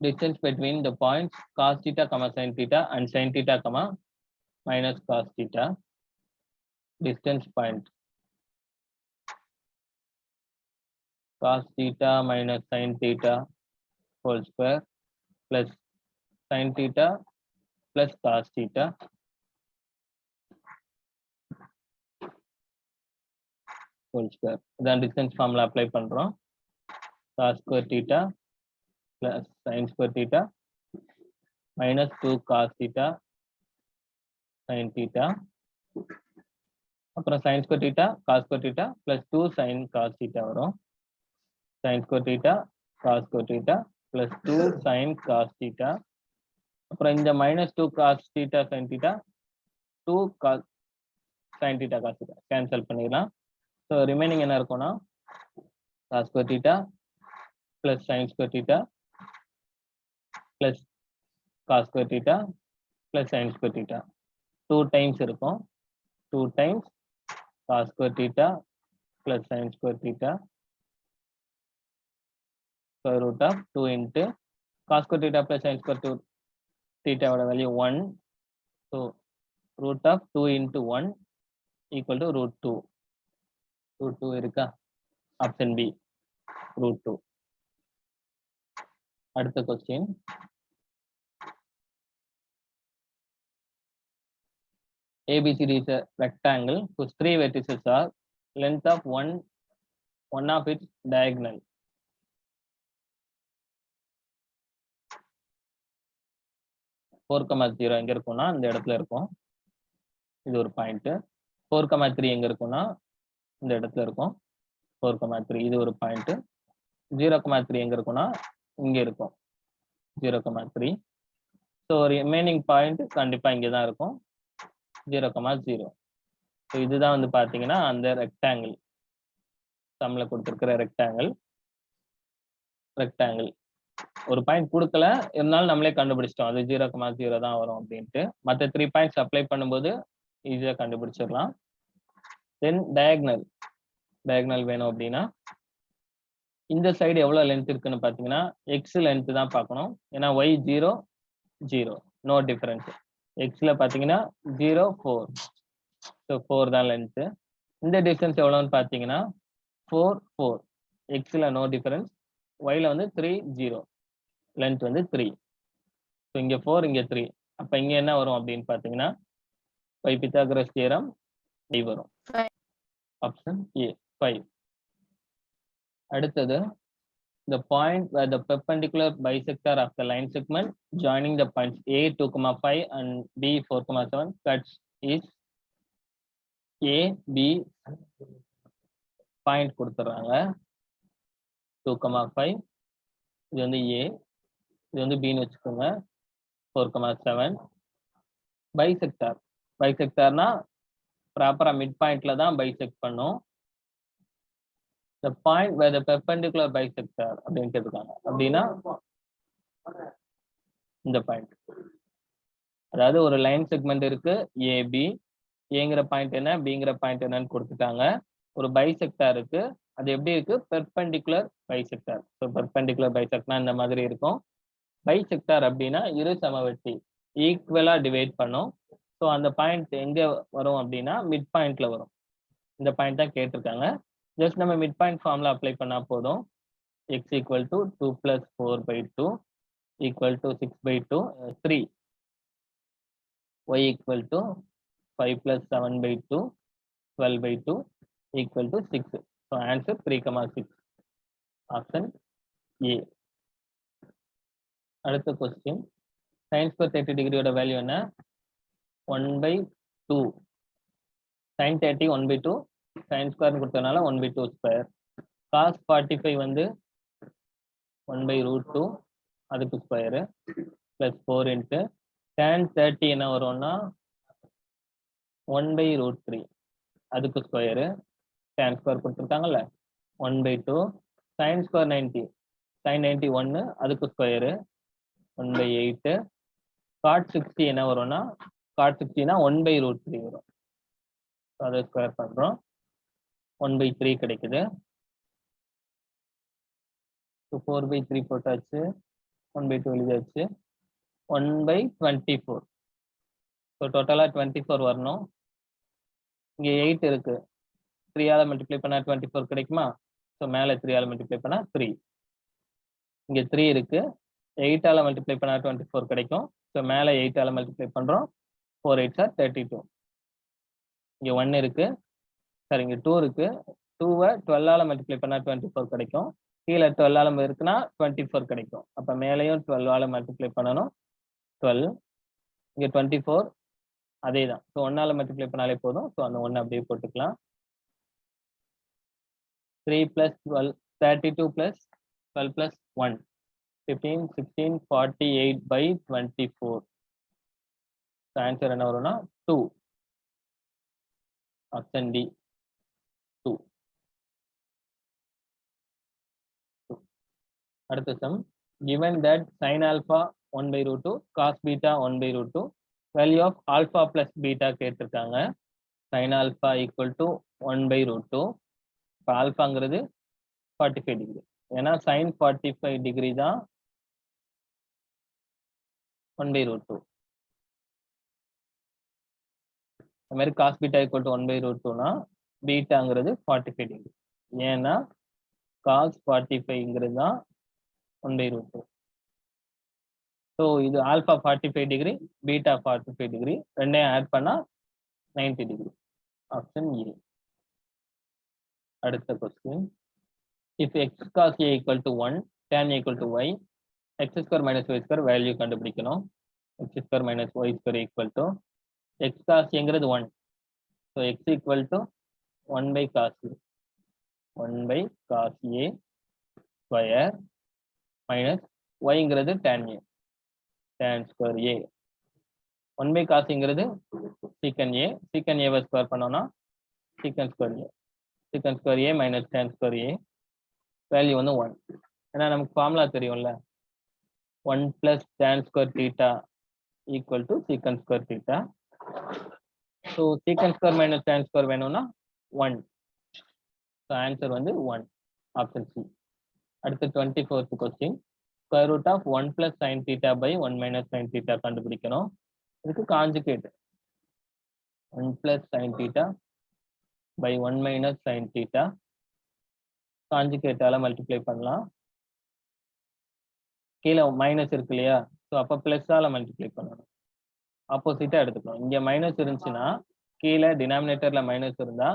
distance between the points cos theta comma sin theta and sin theta comma minus cos theta. Distance point cos theta minus sin theta whole square plus sin theta plus cos theta whole square. Then distance formula apply பண்றோம். Cos square theta plus sin square theta minus 2 cos theta sin theta அப்புறம் sin square theta cos square theta plus 2 sin cos theta வரும். Sin square theta cos square theta plus 2 sin cos theta அப்புறம் இந்த minus 2 cos theta sin theta 2 cos sin theta cos theta cancel பண்ணிடலாம். So remaining என்ன இருக்கும்னா cos square theta plus sin square theta plus cos square theta plus sin square theta 2 times இருக்கும். 2 times cos square theta plus sin square theta square root of 2 into cos square theta plus sin square theta ஓட value 1. So root of 2 into 1 equal to root 2. Root 2 இருக்கா? Option B root 2. அடுத்த question. ABCD is a rectangle whose 3 vertices are length of one of its diagonal. Four comma 0 எங்க இருக்கும்னா இந்த இடத்துல இருக்கும். இது ஒரு பாயிண்ட். 4,3 எங்க இருக்கும்னா இந்த இடத்துல இருக்கும். 4,3 இது ஒரு பாயிண்ட். 0,3 எங்க இருக்கும்னா இங்க இருக்கும். 0,3. ஸோ ரிமைனிங் பாயிண்ட் கண்டிப்பா இங்கே தான் இருக்கும். 0,0. ஸோ இதுதான் வந்து பாத்தீங்கன்னா அந்த ரெக்டாங்கிள் சம்ல கொடுத்துருக்கிற ரெக்டாங்கிள் ஒரு பாயிண்ட் கொடுக்கல இருந்தாலும் நம்மளே கண்டுபிடிச்சிட்டோம் அது 0,0 தான் வரும் அப்படின்ட்டு. மற்ற 3 பாயிண்ட்ஸ் அப்ளை பண்ணும்போது ஈஸியா கண்டுபிடிச்சிடலாம். தென் டயக்னல் வேணும் அப்படின்னா இந்த சைடு எவ்வளவு லென்த் இருக்குன்னு பாத்தீங்கன்னா எக்ஸ் லென்த் தான் பார்க்கணும். ஏன்னா ஒய் 0 0 நோ டிஃபரன்ஸ். எக்ஸ்ல பாத்தீங்கன்னா 0 4. ஸோ 4 தான் லென்த். இந்த டிஸ்டன்ஸ் எவ்வளோன்னு பாத்தீங்கன்னா 4 4. எக்ஸ்ல நோ டிஃபரன்ஸ். ஒய்ல வந்து 3 0. லென்த் வந்து 3. ஸோ இங்க 4 இங்க 3. அப்ப இங்க என்ன வரும் அப்படின்னு பாத்தீங்கன்னா பை பித்தாகரஸ் தியரம் வரும். Option A 5. அடுத்தது the point where the perpendicular bisector of the line segment joining the points A 2,5 and B 4,7 cuts is A B. Point கொடுத்துறாங்க 2,5. இது வந்து A, இது வந்து Bன்னு வச்சுக்கோங்க. 4,7 பைசெக்டார்னா ப்ராப்பரா மிட் பாயிண்ட்ல தான் பைசெக்ட் பண்ணும். the point where the perpendicular bisector அப்படின்னு கேட்டிருக்காங்க. அப்படின்னா இந்த பாயிண்ட், அதாவது ஒரு லைன் செக்மெண்ட் இருக்கு ஏபி. ஏங்கிற பாயிண்ட் என்ன, பிங்கிற பாயிண்ட் என்னன்னு கொடுத்துட்டாங்க. ஒரு பைசெக்டார் இருக்கு, அது எப்படி இருக்கு, perpendicular bisector. So perpendicular bisector இந்த மாதிரி இருக்கும். பைசெக்டார் அப்படின்னா இரு சமவெட்டி ஈக்குவலா டிவைட் பண்ணும். ஸோ அந்த பாயிண்ட் எங்க வரும் அப்படின்னா மிட் பாயிண்ட்ல வரும். இந்த பாயிண்ட் தான் கேட்டிருக்காங்க. ஜஸ்ட் நம்ம மிட் பாயிண்ட் ஃபார்முலா அப்ளை பண்ணா போதும். x equal to 2 + 4/2 equal to 6/2 3. y equal to 5 + 7/2 12/2 equal to 6. So answer 3,6. Option A. அடுத்த கொஸ்டின். sin square 30 டிகிரியோட வேல்யூ என்ன? 1/2. sin 30 1/2. sin square கொடுத்தனால 1/2 ஸ்கொயர். cos 45 வந்து 1/√2 அதுக்கு ஸ்கொயரு பிளஸ் 4 இன்ட்டு tan 30 என்ன வரும்னா 1/√3 அதுக்கு ஸ்கொயரு. tan ஸ்கொயர் கொடுத்துருக்காங்கல்ல 1/2. sin ஸ்கொயர் 90 sin 90 1 அதுக்கு ஸ்கொயரு 1/8. cot 60 என்ன வரும்னா cot 60னா 1/√3 வரும். அதை ஸ்கொயர் பண்றோம் 1/3 கிடைக்குது. 4/3 போட்டாச்சு. 1/2 எழுதியாச்சு. 1/24. ஸோ டோட்டலாக 24 வரணும். இங்கே 8 இருக்கு, 3ஆல் மல்டிப்ளை பண்ணால் 24 கிடைக்குமா? ஸோ மேலே 3ஆல் மல்டிப்ளை பண்ணால் 3. இங்கே 3 இருக்கு, 8ஆல் மல்டிப்ளை பண்ணால் 24 கிடைக்கும். ஸோ மேலே 8ஆல் மல்டிப்ளை பண்ணுறோம். 4 8s are 32. இங்கே 1 இருக்கு, சாரி இங்கே 2 இருக்கு. 2வை 12ஆல் மல்டிப்ளை பண்ணால் 24 கிடைக்கும். கீழே 12ஆல் இருக்குன்னா 24 கிடைக்கும். அப்போ மேலேயும் 12ஆல் மல்டிப்ளை பண்ணணும், 12. இங்கே 24 அதே தான். ஸோ 1ஆல் மல்டிப்ளை பண்ணாலே போதும். ஸோ அந்த 1 அப்படியே போட்டுக்கலாம். 3 + 12 32 + 12 + 1 15 16 48/24. ஆன்சர் என்ன வரும்னா 2. Option D 2. அடுத்த sum, given that sin alpha 1/√2 cos beta 1/√2 value of alpha plus beta கேட்டிருக்காங்க. sin alpha = 1/√2. இப்போ ஆல்பாங்கிறது 45 டிகிரி, ஏன்னா sin 45 டிகிரி தான் 1/√2. அது மாதிரி cos beta = 1/√2னா பீட்டாங்கிறது 45 டிகிரி, ஏன்னா cos 45ங்கிறது தான் 1/√2. ஸோ இது ஆல்பா 45 டிகிரி, பீட்டா 45 டிகிரி, ரெண்டையும் ஆட் பண்ணா 90 டிகிரி. Option A. அடுத்த question, if x cos A = 1 tan a = y, x² - y² value கண்டுபிடிக்கணும். x² - y² x cos ஏங்கிறது 1. So x = 1/cos a, 1/cos a square minus yங்கிறது tan a, tan square a. 1/cos ங்கிறது secant a, secant a square பண்ணோம்னா secant square a, secant square a மைனஸ் tan square a. Value வந்து 1. ஏன்னா நமக்கு formula தெரியும்ல, 1 + tan square theta = secant square theta. So secant square minus tan square வேணும்னா 1. So answer வந்து 1. Option C. அடுத்து 24th question, √1 + sin θ/1 - sin θ கண்டுபிடிக்கணும். இதுக்கு காஞ்சுகேட் 1 + sin θ/1 - sin θ காஞ்சுகேட்டால மல்டிப்ளை பண்ணலாம். கீழே மைனஸ் இருக்கு இல்லையா, ஸோ அப்போ பிளஸால மல்டிப்ளை பண்ணணும், ஆப்போசிட்டா எடுத்துக்கணும். இங்க மைனஸ் இருந்துச்சுன்னா கீழே டினாமினேட்டர்ல மைனஸ் இருந்தா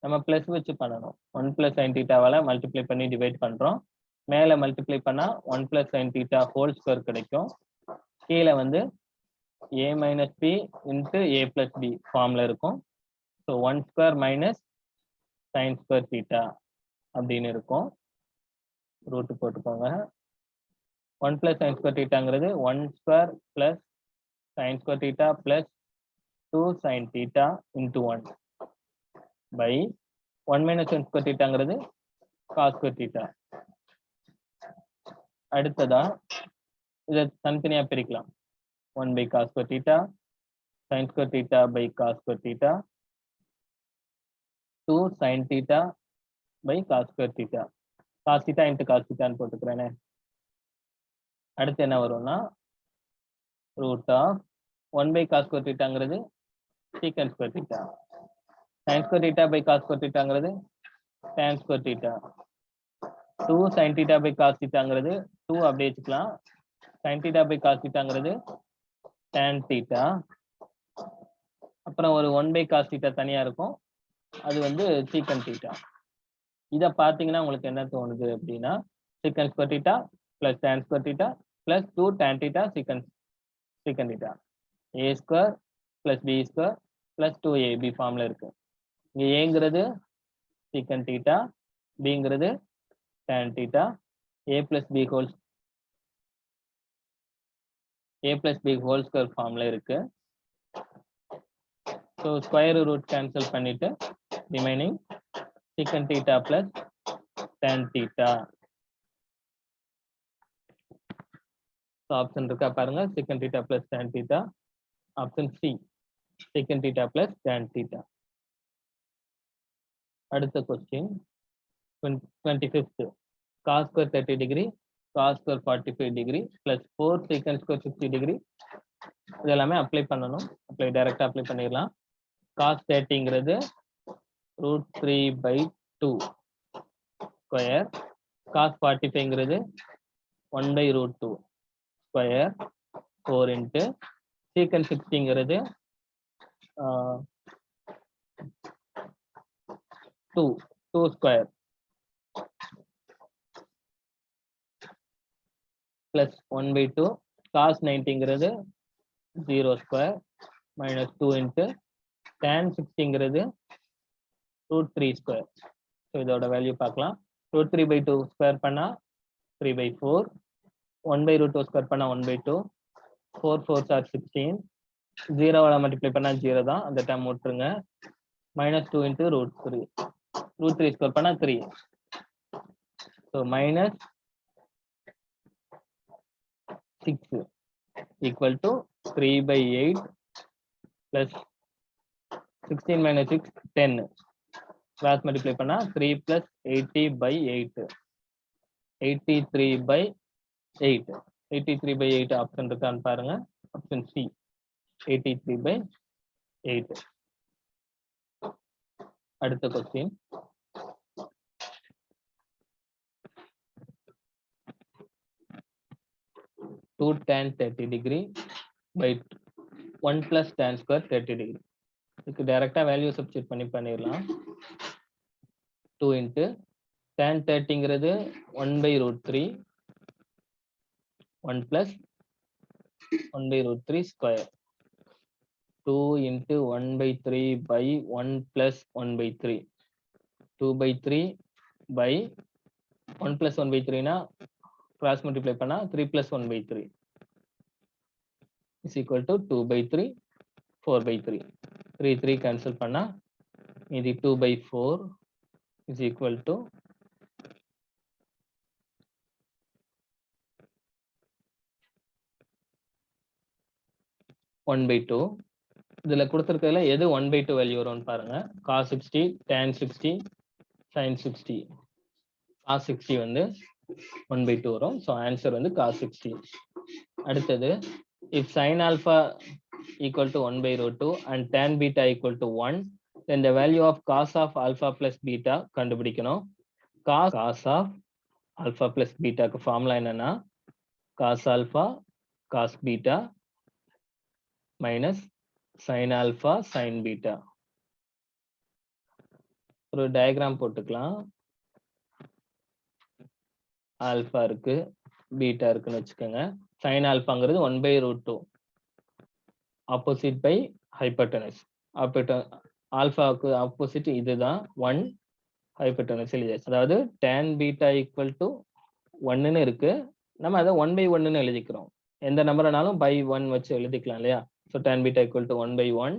நம்ம பிளஸ் வச்சு பண்ணணும். 1 + sin θவால மல்டிப்ளை பண்ணி டிவைட் பண்றோம். மேலே மல்டிப்ளை பண்ணா 1 + sin θ ஹோல் ஸ்கொயர் கிடைக்கும். கீழே வந்து a - b × a + b ஃபார்ம்ல இருக்கும். ஸோ 1² - sin ஸ்கொயர் θ அப்படின்னு இருக்கும். ரூட் போட்டுக்கோங்க. 1 + sin square θங்கிறது 1² + sin square θ + 2 sin θ × 1 by 1 - sin square θங்கிறது cos ஸ்கொயர் θ. அடுத்ததா இதை தனித்தனியா பிரிக்கலாம். 1/cos square θ, sin square θ/cos square θ, 2 sin θ/cos square θ. cos θ × cos θன்னு போட்டுக்கிறேனே. அடுத்து என்ன வரும்னா √1/cos ஸ்கொயர் θங்கிறது secant square θ, sin square θ/cos square θங்கிறது tan ஸ்கொயர் θ, 2 sin θ/cos θங்கிறது 2 அப்படியே வச்சுக்கலாம், sin θ/cos θங்கிறது tan θ. அப்புறம் ஒரு 1/cos θ தனியா இருக்கும், அது வந்து secant θ. இதை பார்த்தீங்கன்னா உங்களுக்கு என்ன தோணுது அப்படின்னா, secant square θ + tan square θ + 2 tan θ secant θ, a² + b² + 2ab ஃபார்ம்ல இருக்கு. இங்க ஏங்கிறது secant θ, bங்கிறது tan θ, a + b whole square ஃபார்ம்ல இருக்கு. ஸோ ஸ்கொயர் ரூட் கேன்சல் பண்ணிட்டு ரிமைனிங் secant θ + tan θ. ஆப்ஷன் இருக்கா பாருங்க, secant θ + tan θ. Option C, secant θ + tan θ. அடுத்த question 25th, cos square 30 degree, cos square 45 degree plus 4 secant square 60 degree. இது எல்லாமே apply பண்ணணும். டைரக்டா அப்ளை பண்ணிடலாம். cos 30ங்கிறது √3/2 square. cos 45ங்கிறது 1/√2 square 4 into secant 60ங்கிறது 2 square plus 1/2 cos 90ங்கிறது 0 square minus 2 into tan 60ங்கிறது √3 square. So இதோட value பார்க்கலாம். √3/2 square பண்ணா 3/4, 1/√2 square பண்ணா 1/2, 4 4s are 16, 0வால multiply பண்ணா 0 தான், அந்த டேர்ம் விட்டுருங்க. -2 into √3, √3 ஸ்கொயர் பண்ணா 3. So -6 equal to 3/8 plus 16 minus 6 10. Cross multiply பண்ணா 3 plus 80/8, 83/8. 83/8 ஆப்ஷன் இருக்கான்னு பாருங்க. Option C 83/8. அடுத்த question. Two tan 30 degree by 1 plus tan square 30 degree. இதுக்கு டைரக்டா வேல்யூ சப்ஸ்டிட் பண்ணிடலாம். 2 into tan 30ங்கிறது 1/√3, 1 plus 1/√3 square. 2 into 1/3 by 1 plus 1/3, 2/3 by 1 plus 1/3 னா cross multiply பண்ணா 3 plus 1/3 is equal to 2/3, 4/3. 3 cancel பண்ணா இது 2/4 is equal to 1/2. இதுல கொடுத்திருக்கிறதுல எது 1/2 வேல்யூ வரும்னு பாருங்க. cos 60, tan 60, sin 60. cos 60 வந்து 1/2 வரும். ஸோ ஆன்சர் வந்து cos 60. அடுத்தது, if sin alpha equal to 1/√2 and tan beta equal to 1, then the value of cos of alpha plus beta கண்டுபிடிக்கணும். cos of alpha plus beta க்கு formula என்னன்னா cos alpha cos beta minus sin alpha sin beta. ஒரு diagram போட்டுக்கலாம். Alpha இருக்கு, beta இருக்குன்னு வச்சுக்கோங்க. sin ஆல்பாங்கிறது 1/√2, opposite by hypotenuse. ஆல்பாவுக்கு ஆப்போசிட் இதுதான் 1, ஹைபோடெனஸ் எழுதியாச்சு. அதாவது tan பீட்டா ஈக்குவல் டு 1ன்னு இருக்கு, நம்ம அதை 1/1ன்னு எழுதிக்கிறோம். எந்த நம்பர்னாலும் by 1 வச்சு எழுதிக்கலாம் இல்லையா? So tan beta equal to 1/1.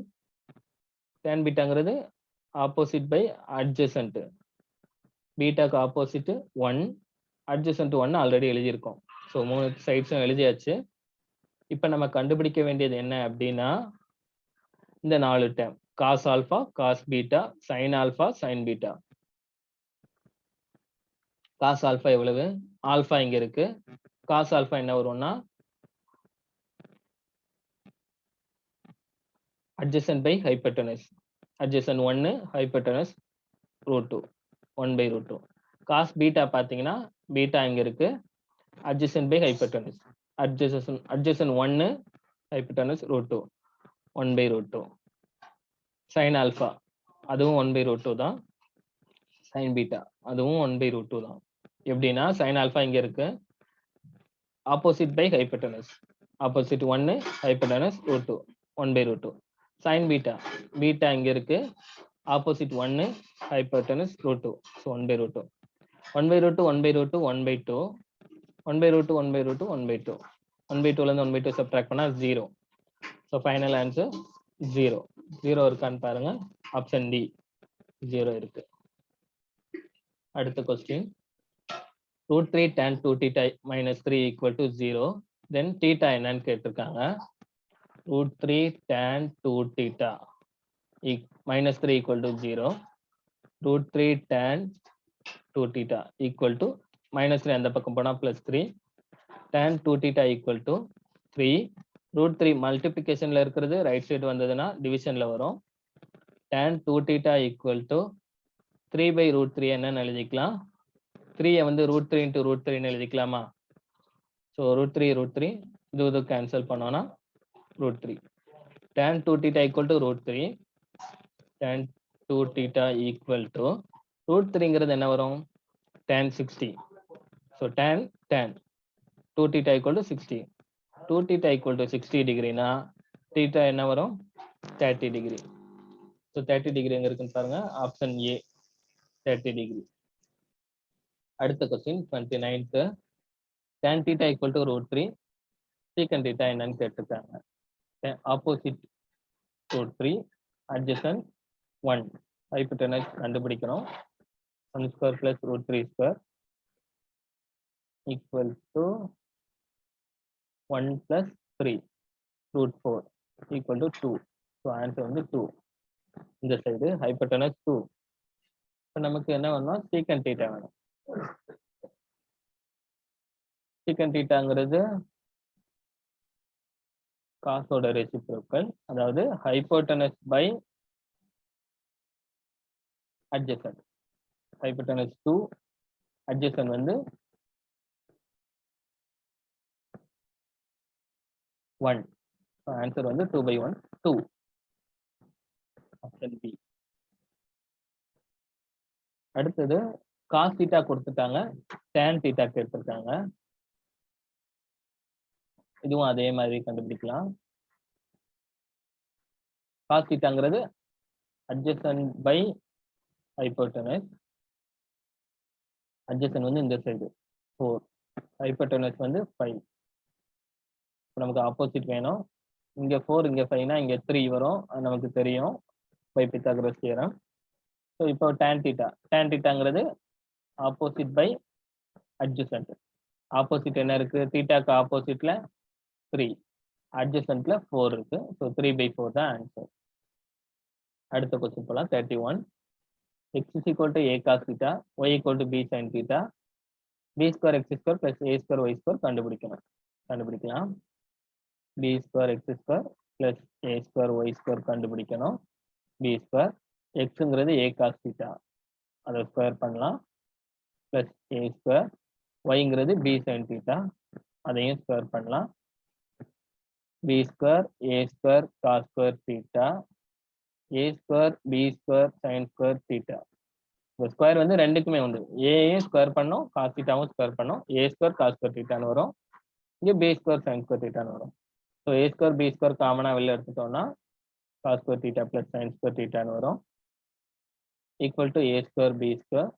tan பீட்டாங்கிறது ஆப்போசிட் பை அட்ஜசன்ட். பீட்டாக்கு ஆப்போசிட் 1, அட்ஜசன்ட் 1 ஆல்ரெடி எழுதியிருக்கோம். ஸோ 3 சைட்ஸும் எழுதியாச்சு. இப்போ நம்ம கண்டுபிடிக்க வேண்டியது என்ன அப்படின்னா இந்த 4 term cos alpha, cos beta, sin alpha, sin beta. cos alpha எவ்வளவு? ஆல்பா இங்க இருக்கு. cos ஆல்பா என்ன வரும்னா adjacent by hypotenuse. adjacent 1, hypotenuse √2, 1/√2. cos beta பாத்தீங்கன்னா பீட்டா இங்க இருக்கு, adjacent by hypotenuse. adjacent 1, hypotenuse √2, 1/√2. sin alpha அதுவும் 1/√2 தான். sin பீட்டா அதுவும் 1/√2 தான். எப்படின்னா sin ஆல்பா இங்க இருக்கு, opposite by hypotenuse. Opposite 1, hypotenuse √2, 1/√2. sin beta, beta இங்க இருக்கு, ஆப்போசிட் 1, ஹைபோடெனஸ் √2, ஸோ 1/√2. 1/√2, 1/√2, 1/2, 1/√2, 1/√2, 1/2. 1/2ல இருந்து 1/2 சப்ட்ராக்ட் பண்ணா 0. So final answer 0. 0 இருக்கான்னு பாருங்க. ஆப்ஷன் டி 0 இருக்கு. அடுத்த question. √3 tan 2θ minus 3 equal to 0. தென் θ என்னன்னு கேட்டிருக்காங்க. √3 tan 2θ minus 3 equal to 0. √3 tan 2θ equal to minus 3 அந்த பக்கம் போனா plus 3, tan 2 theta equal to 3 √3 மல்டிப்ளிகேஷன்ல இருக்கிறது ரைட் சைடு வந்ததுன்னா டிவிஷன்ல வரும். tan 2 theta equal to 3/√3 என்னன்னு எழுதிக்கலாம். 3 வந்து √3 into √3 எழுதிக்கலாமா? ஸோ √3 இது கேன்சல் பண்ணோம்னா √3. tan 2 theta equal to √3. tan 2 theta equal to √3ங்கிறது என்ன வரும்? tan 60. So tan 2 theta equal to 60. 2 theta equal to 60 டிகிரினா theta என்ன வரும்? 30 டிகிரி. ஸோ 30 டிகிரி எங்க இருக்குன்னு பாருங்க. Option A 30 degree. அடுத்த question 29th. tan theta equal to √3. secant theta என்னன்னு கேட்டிருக்காங்க. ஆப்போசிட் √3 adjacent 1 ஹைபோடெனஸ் கண்டுபிடிக்கணும். 1 square plus √3 square equal to 1 plus 3 √4 equal to 2. So answer வந்து 2. இந்த சைடு ஹைபோடெனஸ் 2. இப்போ நமக்கு என்ன வேணும்? secant theta வேணும். secant thetaங்கிறது காசோட ரெசிப்ரோக்கல், அதாவது hypotenuse by adjacent. Hypotenuse 2 adjacent வந்து 1. ஆன்சர் வந்து 2/1 2. Option B. அடுத்தது cos theta கொடுத்துட்டாங்க, tan theta கேட்டிருக்காங்க. இதுவும் அதே மாதிரி கண்டுபிடிக்கலாம். cos thetaங்கிறது adjacent by hypotenuse. adjacent வந்து இந்த சைடு 4, hypotenuse வந்து 5. நமக்கு ஆப்போசிட் வேணும். இங்க 4 இங்க 5னா இங்க 3 வரும். அது நமக்கு தெரியும் பை பித்தாகரஸ் தியரம். ஸோ இப்போ tan thetaங்கிறது ஆப்போசிட் பை adjacent. ஆப்போசிட் என்ன இருக்கு? தீட்டாக்கு ஆப்போசிட்ல 3, adjacentல 4 இருக்கு. ஸோ 3/4 தான் ஆன்சர். அடுத்த கொஸ்டின் போலாம். 31. x is equal to a cos theta, y equal to b sin theta, b square x square plus a square y square கண்டுபிடிக்கலாம். b square x square plus a square y square கண்டுபிடிக்கணும். b square xங்கிறது a cos theta, அதை square பண்ணலாம். plus a square yங்கிறது b sin theta, அதையும் square பண்ணலாம். b square a square cos square theta, a square b square sin square theta. இந்த square வந்து ரெண்டுக்குமே உண்டு. ஏயும் ஸ்கொயர் பண்ணோம், cos thetaவும் ஸ்கொயர் பண்ணோம். a square cos square thetaன்னு வரும். இங்க b square sin square thetaன்னு வரும். So a square b square காமனா வெளில எடுத்துட்டோம்னா cos square theta plus sin square thetaன்னு வரும். Equal to a square b square.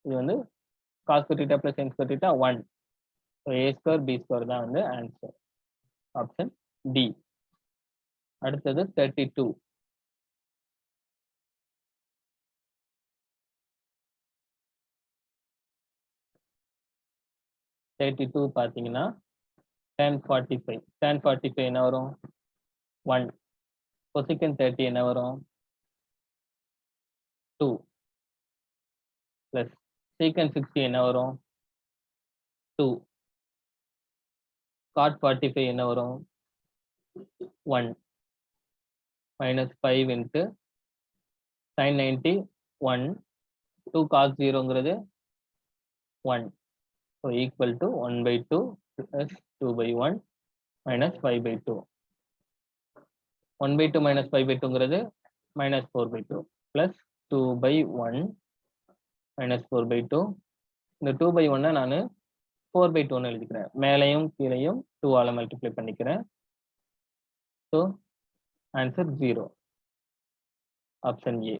இது வந்து cos square theta plus sin square theta 1. So a square b square தான் வந்து answer. Option D. அடுத்தது 32. 32 பார்த்தீங்கன்னா tan 45. tan 45 என்ன வரும்? 1. cosecant 30 என்ன வரும்? 2 plus secant 60 என்ன வரும்? 2. cot 45 என்ன வரும்? 1 minus 5 into sin 90 1. 2 cos 0ங்கிறது 1. So equal to 1/2 plus 2/1 minus 5/2. 1/2 minus 5/2ங்கிறது minus 4/2 plus 2/1 minus 4/2. இந்த 2/1 நான் 4/2 எழுதிக்கிறேன். மேலையும் கீழையும் 2ஆல மல்டிப்ளை பண்ணிக்கிறேன். So answer 0. Option A.